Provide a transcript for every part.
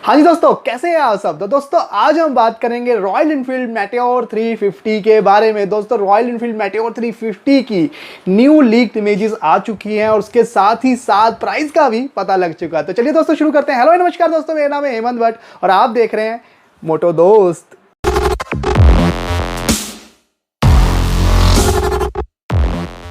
हाँ जी दोस्तों, कैसे हैं आप सब। तो दोस्तों आज हम बात करेंगे रॉयल एनफील्ड मेटेओर 350 के बारे में। दोस्तों रॉयल एनफील्ड मेटेओर 350 की न्यू लीक्ड इमेजेस आ चुकी हैं और उसके साथ ही साथ प्राइस का भी पता लग चुका है। तो चलिए दोस्तों शुरू करते हैं। हेलो नमस्कार दोस्तों, मेरा नाम है हेमंत भट्ट और आप देख रहे हैं मोटो दोस्त।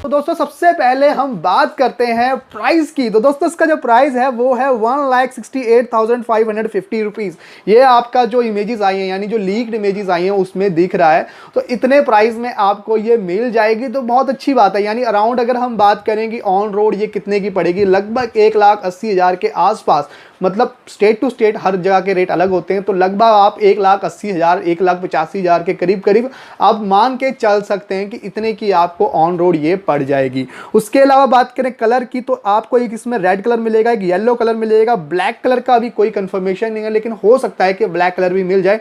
तो दोस्तों सबसे पहले हम बात करते हैं प्राइस की। तो दोस्तों इसका जो प्राइस है वो है 1,68,550 रुपीज़। ये आपका जो इमेजेस आई हैं यानी जो लीक्ड इमेजेस आई हैं उसमें दिख रहा है। तो इतने प्राइस में आपको ये मिल जाएगी तो बहुत अच्छी बात है। यानी अराउंड अगर हम बात करें ऑन रोड ये कितने की पड़ेगी, लगभग 1,80,000 के आसपास। मतलब स्टेट टू स्टेट हर जगह के रेट अलग होते हैं। तो लगभग आप 1,80,000 1,85,000 के करीब करीब आप मान के चल सकते हैं कि इतने की आपको ऑन रोड ये पड़ जाएगी। उसके अलावा बात करें कलर की तो आपको एक इसमें रेड कलर मिलेगा, एक येलो कलर मिलेगा, ब्लैक कलर का अभी कोई कंफर्मेशन नहीं है, लेकिन हो सकता है कि ब्लैक कलर भी मिल जाए।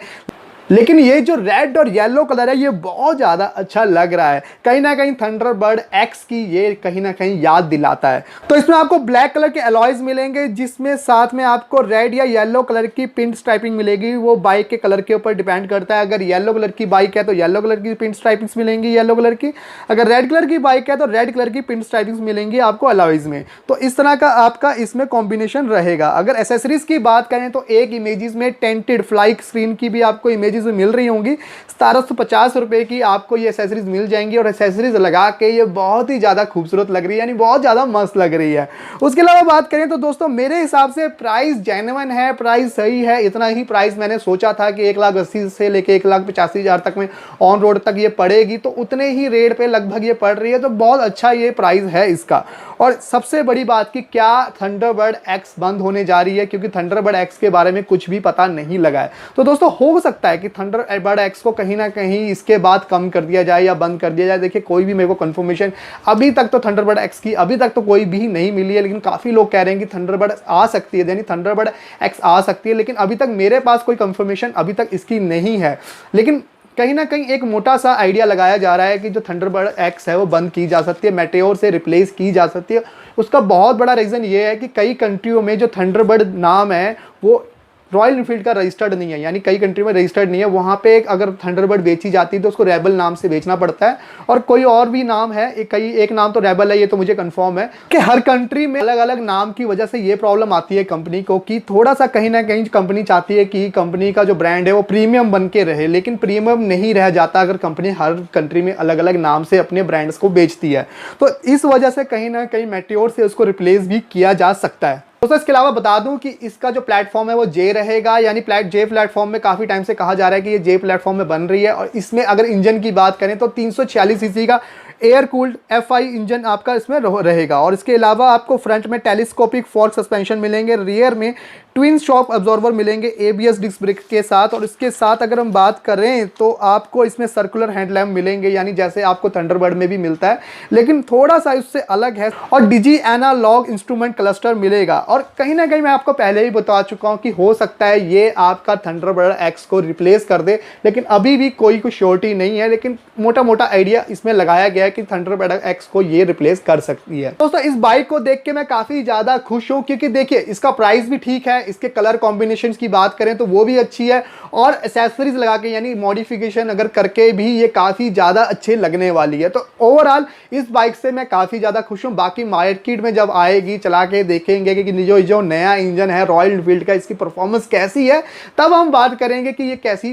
लेकिन ये जो रेड और येलो कलर है ये बहुत ज़्यादा अच्छा लग रहा है। कहीं ना कहीं थंडरबर्ड एक्स की ये कहीं ना कहीं याद दिलाता है। तो इसमें आपको ब्लैक कलर के अलॉयज मिलेंगे जिसमें साथ में आपको रेड या येलो कलर की पिन स्ट्राइपिंग मिलेगी। वो बाइक के कलर के ऊपर डिपेंड करता है। अगर येलो कलर की बाइक है तो येलो कलर की पिन स्ट्राइपिंग्स मिलेंगी येलो कलर की। अगर रेड कलर की बाइक है तो रेड कलर की पिन स्ट्राइपिंग्स मिलेंगी आपको अलॉयज में। तो इस तरह का आपका इसमें कॉम्बिनेशन रहेगा। अगर एसेसरीज की बात करें तो एक इमेजेस में टेंटेड फ्लाई स्क्रीन की भी आपको इमेजेस मिल रही होंगी। 1750 रुपए की आपको ये एसेसरीज मिल जाएंगी और एसेसरीज लगा के ये बहुत ही ज्यादा खूबसूरत लग रही है, यानी बहुत ज्यादा मस्त लग रही है। उसके अलावा बात करें तो दोस्तों मेरे हिसाब से प्राइस जेन्युइन है, प्राइस सही है। इतना ही प्राइस मैंने सोचा था कि 1,80,000 से लेके 1,85,000 तक में ऑन रोड तक ये पड़ेगी, तो उतने ही रेट पे लगभग ये पड़ रही है। तो बहुत अच्छा ये प्राइस है इसका। और सबसे बड़ी बात कि क्या थंडरबर्ड एक्स बंद होने जा रही है, क्योंकि थंडरबर्ड एक्स के बारे में कुछ भी पता नहीं लगा है। तो दोस्तों हो सकता है कि थंडरबर्ड एक्स को कहीं ना कहीं इसके बाद कम कर दिया जाए या बंद कर दिया जाए। देखिए कोई भी मेरे को कंफर्मेशन अभी तक तो थंडरबर्ड एक्स की अभी तक तो कोई भी नहीं मिली है, लेकिन काफी लोग कह रहे हैं कि थंडरबर्ड आ सकती है, यानी थंडरबर्ड एक्स आ सकती है। लेकिन अभी तक मेरे पास कोई कंफर्मेशन अभी तक इसकी नहीं है। लेकिन कहीं ना कहीं एक मोटा सा आइडिया लगाया जा रहा है कि जो थंडरबर्ड एक्स है वो बंद की जा सकती है, मेटेओर से रिप्लेस की जा सकती है। उसका बहुत बड़ा रीज़न ये है कि कई कंट्रियों में जो थंडरबर्ड नाम है वो रॉयल एनफील्ड का रजिस्टर्ड नहीं है, यानी कई कंट्री में रजिस्टर्ड नहीं है। वहाँ पे अगर थंडरबर्ड बेची जाती है तो उसको रेबल नाम से बेचना पड़ता है, और कोई और भी नाम है, एक नाम तो रेबल है, ये तो मुझे कंफर्म है कि हर कंट्री में अलग अलग नाम की वजह से ये प्रॉब्लम आती है कंपनी को कि थोड़ा सा कहीं ना कहीं कंपनी चाहती है कि कंपनी का जो ब्रांड है वो प्रीमियम बन के रहे, लेकिन प्रीमियम नहीं रह जाता अगर कंपनी हर कंट्री में अलग अलग नाम से अपने ब्रांड्स को बेचती है। तो इस वजह से कहीं ना कहीं मेटेओर से उसको रिप्लेस भी किया जा सकता है। दोस्तों इसके अलावा बता दूं कि इसका जो प्लेटफॉर्म है वो जे रहेगा, यानी जे प्लेटफॉर्म में काफी टाइम से कहा जा रहा है कि ये जे प्लेटफॉर्म में बन रही है। और इसमें अगर इंजन की बात करें तो 346 सीसी का एयर कूल्ड FI इंजन आपका इसमें रहेगा। और इसके अलावा आपको फ्रंट में टेलीस्कोपिक फॉर्क सस्पेंशन मिलेंगे, रियर में ट्विन शॉक अब्जॉर्बर मिलेंगे ABS डिस्क ब्रेक के साथ। और इसके साथ अगर हम बात करें तो आपको इसमें सर्कुलर हेडलैम्प मिलेंगे, यानी जैसे आपको थंडरबर्ड में भी मिलता है लेकिन थोड़ा सा इससे अलग है। और डिजी एनालॉग इंस्ट्रूमेंट क्लस्टर मिलेगा। और कहीं ना कहीं मैं आपको पहले ही बता चुका हूं कि हो सकता है ये आपका थंडरबर्ड एक्स को रिप्लेस कर दे, लेकिन अभी भी कोई श्योरिटी नहीं है। लेकिन मोटा मोटा आइडिया इसमें लगाया गया है कि थंडरबर्ड एक्स को ये रिप्लेस कर सकती है। दोस्तों इस बाइक को देख के मैं काफी ज्यादा खुश हूं, क्योंकि देखिए इसका प्राइस भी ठीक है, इसके कलर कॉम्बिनेशंस की बात करें तो वो भी अच्छी है, और एसेसरीज लगा के यानी मॉडिफिकेशन अगर करके भी ये काफी ज्यादा अच्छे लगने वाली है। तो ओवरऑल इस बाइक से मैं काफी ज्यादा खुश हूं। बाकी मार्केट में जब आएगी चला के देखेंगे कि जो नया इंजन है रॉयल एनफील्ड का इसकी परफॉर्मेंस कैसी है, तब हम बात करेंगे कि ये कैसी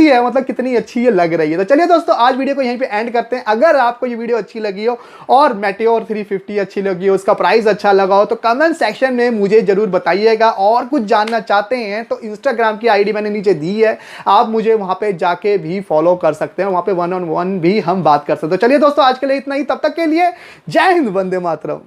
है, मतलब कितनी अच्छी ये लग रही है। तो चलिए दोस्तों आज वीडियो को यहीं पे एंड करते हैं। अगर आपको ये वीडियो अच्छी लगी हो और मेटेओर 350 अच्छी लगी हो, उसका प्राइस अच्छा लगा हो, तो कमेंट सेक्शन में मुझे जरूर बताइएगा। और कुछ जानना चाहते हैं तो इंस्टाग्राम की आईडी मैंने नीचे दी है, आप मुझे वहां पे जाके भी फॉलो कर सकते हैं, वहां पे 1-on-1 भी हम बात कर सकते हैं। तो चलिए दोस्तों आज के लिए इतना ही, तब तक के लिए जय हिंद, वंदे मातरम।